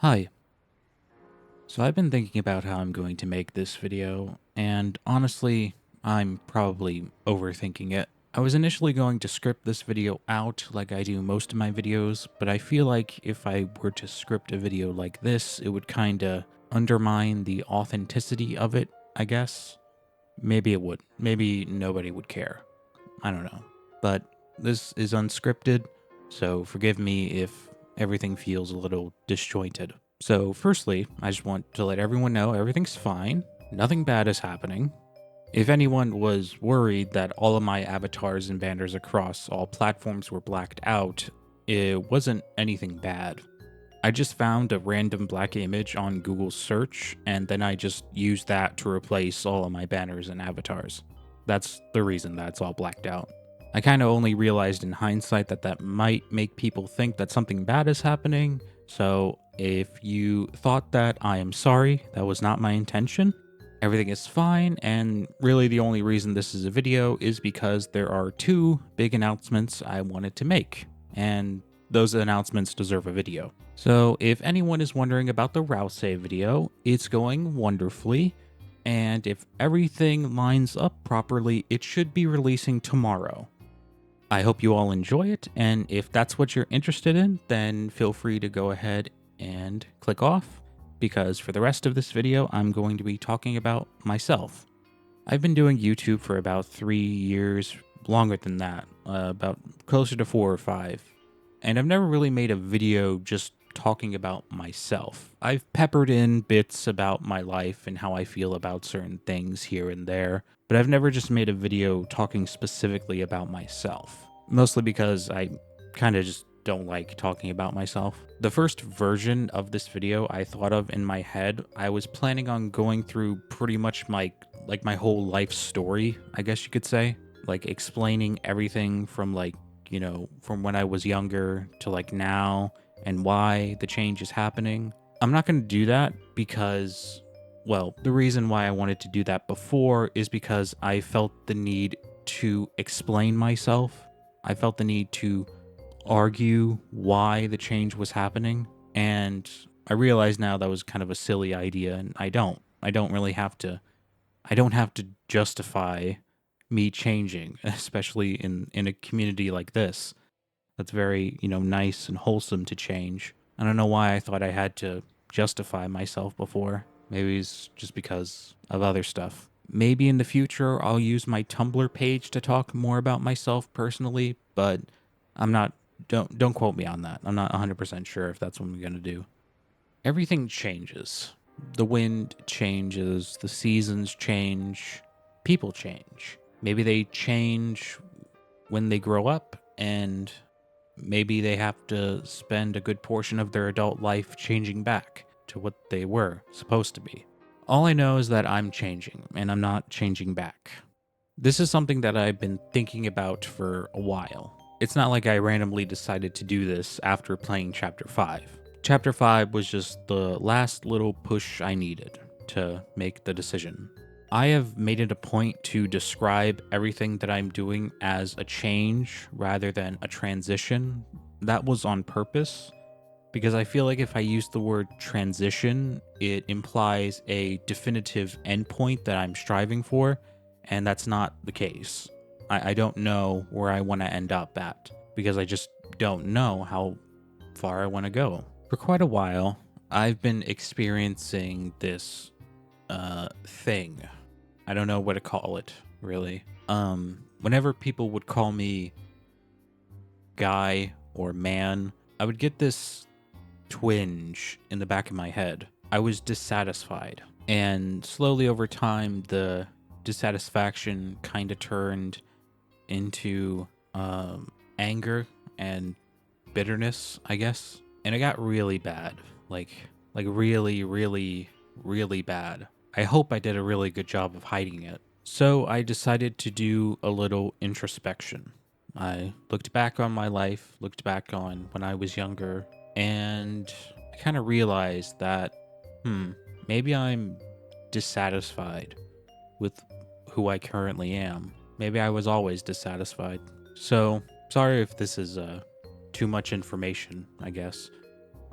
Hi. So I've been thinking about how I'm going to make this video, and honestly, I'm probably overthinking it. I was initially going to script this video out like I do most of my videos, but I feel like if I were to script a video like this, it would kinda undermine the authenticity of it, I guess. Maybe it would. Maybe nobody would care. I don't know. But this is unscripted, so forgive me if everything feels a little disjointed. So, firstly, I just want to let everyone know everything's fine. Nothing bad is happening. If anyone was worried that all of my avatars and banners across all platforms were blacked out, it wasn't anything bad. I just found a random black image on Google search, and then I just used that to replace all of my banners and avatars. That's the reason that's all blacked out. I kind of only realized in hindsight that that might make people think that something bad is happening, so if you thought that, I am sorry, that was not my intention. Everything is fine, and really the only reason this is a video is because there are two big announcements I wanted to make, and those announcements deserve a video. So if anyone is wondering about the Rouse video, it's going wonderfully, and if everything lines up properly, it should be releasing tomorrow. I hope you all enjoy it, and if that's what you're interested in, then feel free to go ahead and click off, because for the rest of this video, I'm going to be talking about myself. I've been doing YouTube for about 3 years, longer than that, about closer to 4 or 5, and I've never really made a video just talking about myself. I've peppered in bits about my life and how I feel about certain things here and there, but I've never just made a video talking specifically about myself. Mostly because I kind of just don't like talking about myself. The first version of this video I thought of in my head, I was planning on going through pretty much my whole life story, I guess you could say. Like explaining everything from from when I was younger to like now and why the change is happening. I'm not going to do that because, well, the reason why I wanted to do that before is because I felt the need to explain myself. I felt the need to argue why the change was happening. And I realize now that was kind of a silly idea, and I don't really have to, I don't have to justify me changing, especially in a community like this that's very, nice and wholesome to change. I don't know why I thought I had to justify myself before. Maybe it's just because of other stuff. Maybe in the future I'll use my Tumblr page to talk more about myself personally, but I'm not don't quote me on that. I'm not 100% sure if that's what I'm going to do. Everything changes. The wind changes, the seasons change, people change. Maybe they change when they grow up, and maybe they have to spend a good portion of their adult life changing back to what they were supposed to be. All I know is that I'm changing, and I'm not changing back. This is something that I've been thinking about for a while. It's not like I randomly decided to do this after playing Chapter 5. Chapter 5 was just the last little push I needed to make the decision. I have made it a point to describe everything that I'm doing as a change rather than a transition. That was on purpose, because I feel like if I use the word transition, it implies a definitive endpoint that I'm striving for, and that's not the case. I don't know where I want to end up at, because I just don't know how far I want to go. For quite a while, I've been experiencing this thing. I don't know what to call it, really. Whenever people would call me guy or man, I would get this twinge in the back of my head. I was dissatisfied. And slowly over time, the dissatisfaction kind of turned into anger and bitterness, I guess. And it got really bad. Like really, really, really bad. I hope I did a really good job of hiding it. So I decided to do a little introspection. I looked back on my life, looked back on when I was younger, and I kind of realized that, maybe I'm dissatisfied with who I currently am. Maybe I was always dissatisfied. So, sorry if this is too much information, I guess.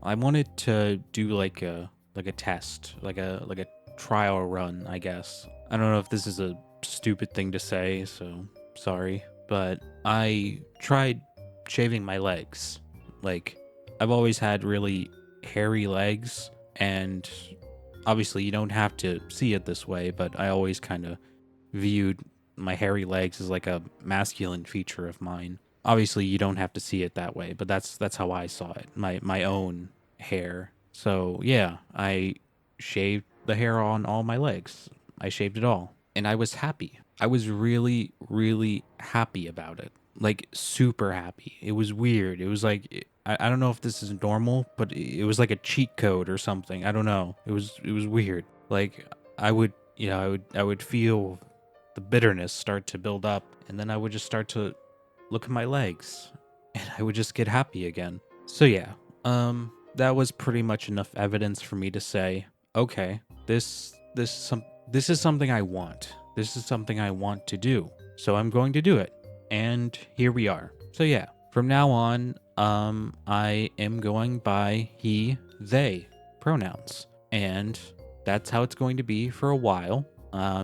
I wanted to do like a test, like a trial run, I guess. I don't know if this is a stupid thing to say, so sorry, but I tried shaving my legs. Like, I've always had really hairy legs, and obviously you don't have to see it this way, but I always kind of viewed my hairy legs as like a masculine feature of mine. Obviously you don't have to see it that way, but that's how I saw it. My own hair. So, yeah, I shaved the hair on all my legs. I shaved it all, and I was happy. I was really, really happy about it. Like, super happy. It was weird. It was like, I don't know if this is normal, but it was like a cheat code or something. I don't know. It was weird. Like, I would, I would feel the bitterness start to build up, and then I would just start to look at my legs, and I would just get happy again. So yeah, that was pretty much enough evidence for me to say, okay, this is something I want. This is something I want to do. So I'm going to do it. And here we are. So yeah, from now on, I am going by he, they pronouns. And that's how it's going to be for a while.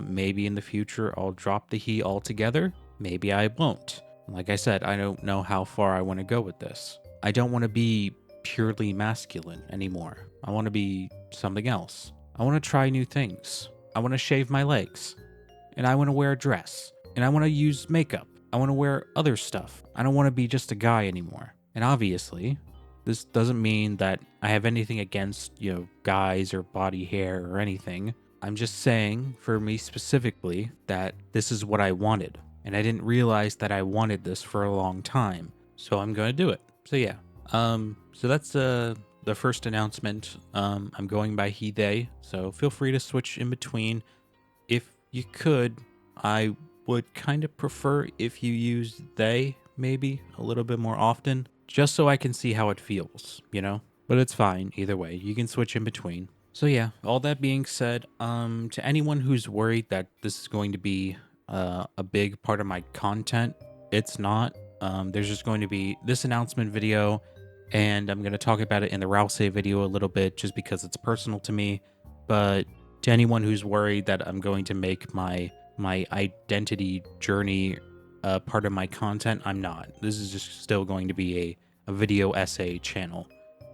Maybe in the future I'll drop the he altogether. Maybe I won't. Like I said, I don't know how far I want to go with this. I don't want to be purely masculine anymore. I want to be something else. I want to try new things. I want to shave my legs. And I want to wear a dress. And I want to use makeup. I want to wear other stuff. I don't want to be just a guy anymore. And obviously, this doesn't mean that I have anything against, guys or body hair or anything. I'm just saying, for me specifically, that this is what I wanted. And I didn't realize that I wanted this for a long time. So I'm going to do it. So yeah. So that's the first announcement. I'm going by he, they. So feel free to switch in between. If you could, I would kind of prefer if you use they maybe a little bit more often, just so I can see how it feels, But it's fine either way. You can switch in between. So yeah, all that being said, to anyone who's worried that this is going to be a big part of my content, it's not. There's just going to be this announcement video, and I'm going to talk about it in the Rouse video a little bit just because it's personal to me. But to anyone who's worried that I'm going to make my identity journey part of my content, I'm not. This is just still going to be a video essay channel.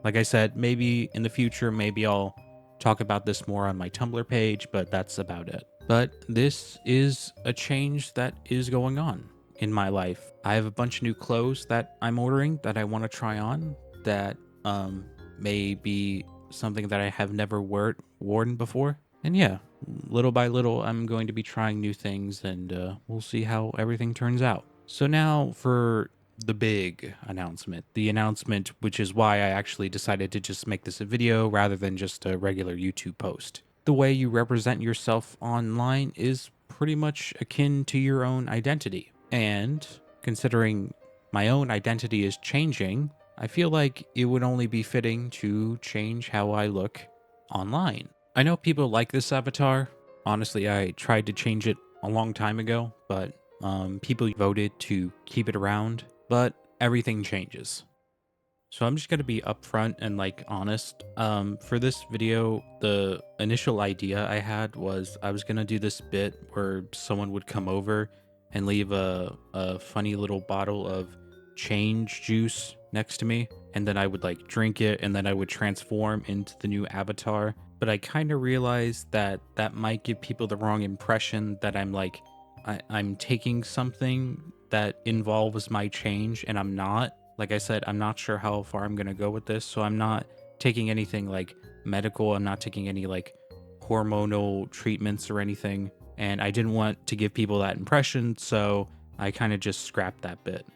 Like I said, maybe in the future, maybe I'll talk about this more on my Tumblr page, but that's about it. But this is a change that is going on in my life. I have a bunch of new clothes that I'm ordering that I want to try on that may be something that I have never worn before. And yeah, little by little, I'm going to be trying new things, and we'll see how everything turns out. So now for the big announcement. The announcement, which is why I actually decided to just make this a video rather than just a regular YouTube post. The way you represent yourself online is pretty much akin to your own identity. And considering my own identity is changing, I feel like it would only be fitting to change how I look online. I know people like this avatar. Honestly, I tried to change it a long time ago, but people voted to keep it around. But everything changes. So I'm just going to be upfront and honest. For this video, the initial idea I had was I was going to do this bit where someone would come over and leave a funny little bottle of change juice next to me. And then I would drink it, and then I would transform into the new avatar. But I kind of realized that that might give people the wrong impression that I'm taking something that involves my change, and I'm not. Like I said, I'm not sure how far I'm going to go with this, so I'm not taking anything medical. I'm not taking any hormonal treatments or anything, and I didn't want to give people that impression, so I kind of just scrapped that bit.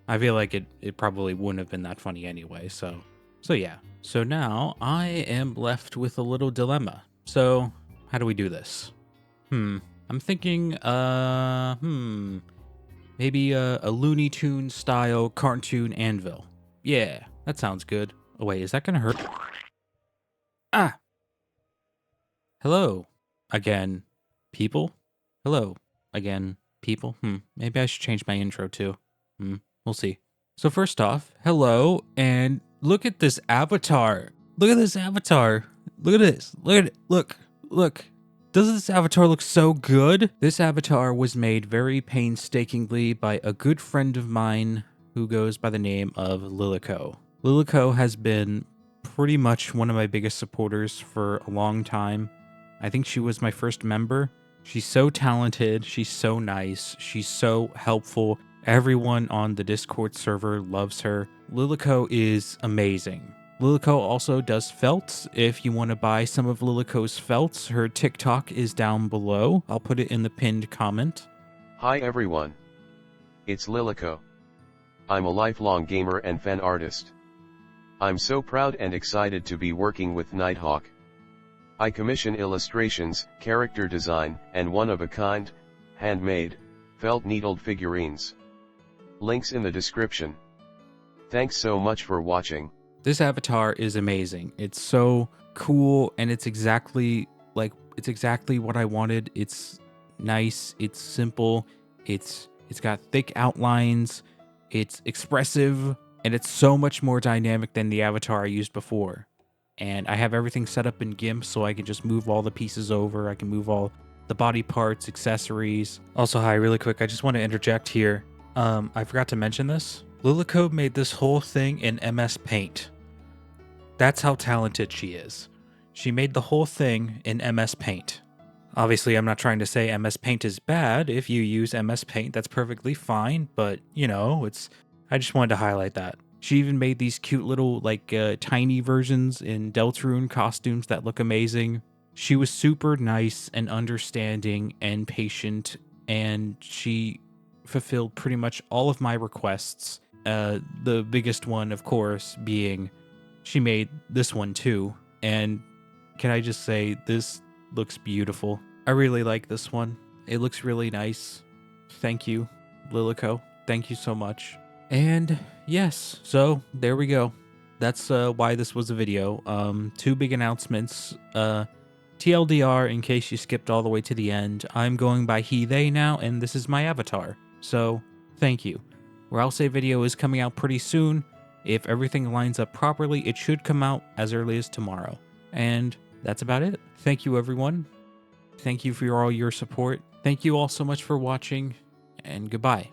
I feel like it probably wouldn't have been that funny anyway, so yeah. So now I am left with a little dilemma. So how do we do this? I'm thinking, maybe a Looney Tunes style cartoon anvil. Yeah, that sounds good. Oh wait, is that gonna hurt? Ah! Hello. Again, people? Hello. Again, people? Maybe I should change my intro too. We'll see. So first off, hello, and Look at this avatar. Look at this avatar. Look at this. Look at it. Look. Doesn't this avatar look so good? This avatar was made very painstakingly by a good friend of mine who goes by the name of LILLICO. LILLICO has been pretty much one of my biggest supporters for a long time. I think she was my first member. She's so talented. She's so nice. She's so helpful. Everyone on the Discord server loves her. LILLICO is amazing. LILLICO also does felts. If you want to buy some of LILLICO's felts, her TikTok is down below. I'll put it in the pinned comment. Hi everyone. It's LILLICO. I'm a lifelong gamer and fan artist. I'm so proud and excited to be working with Nighthawk. I commission illustrations, character design, and one-of-a-kind, handmade, felt needled figurines. Links in the description. Thanks so much for watching. This avatar is amazing. It's so cool, and it's exactly what I wanted. It's nice, it's simple, it's got thick outlines, it's expressive, and it's so much more dynamic than the avatar I used before. And I have everything set up in GIMP so I can just move all the pieces over. I can move all the body parts, accessories. Also, hi, really quick, I just want to interject here. I forgot to mention this. LILLICO made this whole thing in MS Paint. That's how talented she is. She made the whole thing in MS Paint. Obviously, I'm not trying to say MS Paint is bad. If you use MS Paint, that's perfectly fine. But, you know, I just wanted to highlight that. She even made these cute little, tiny versions in Deltarune costumes that look amazing. She was super nice and understanding and patient, and she fulfilled pretty much all of my requests. The biggest one, of course, being she made this one too. And can I just say, this looks beautiful. I really like this one. It looks really nice. Thank you, LILLICO. Thank you so much. And yes, so there we go. That's why this was a video. Two big announcements. TLDR, in case you skipped all the way to the end, I'm going by he, they now, and this is my avatar. So, thank you. Where I'll say video is coming out pretty soon. If everything lines up properly, it should come out as early as tomorrow. And that's about it. Thank you, everyone. Thank you for all your support. Thank you all so much for watching, and goodbye.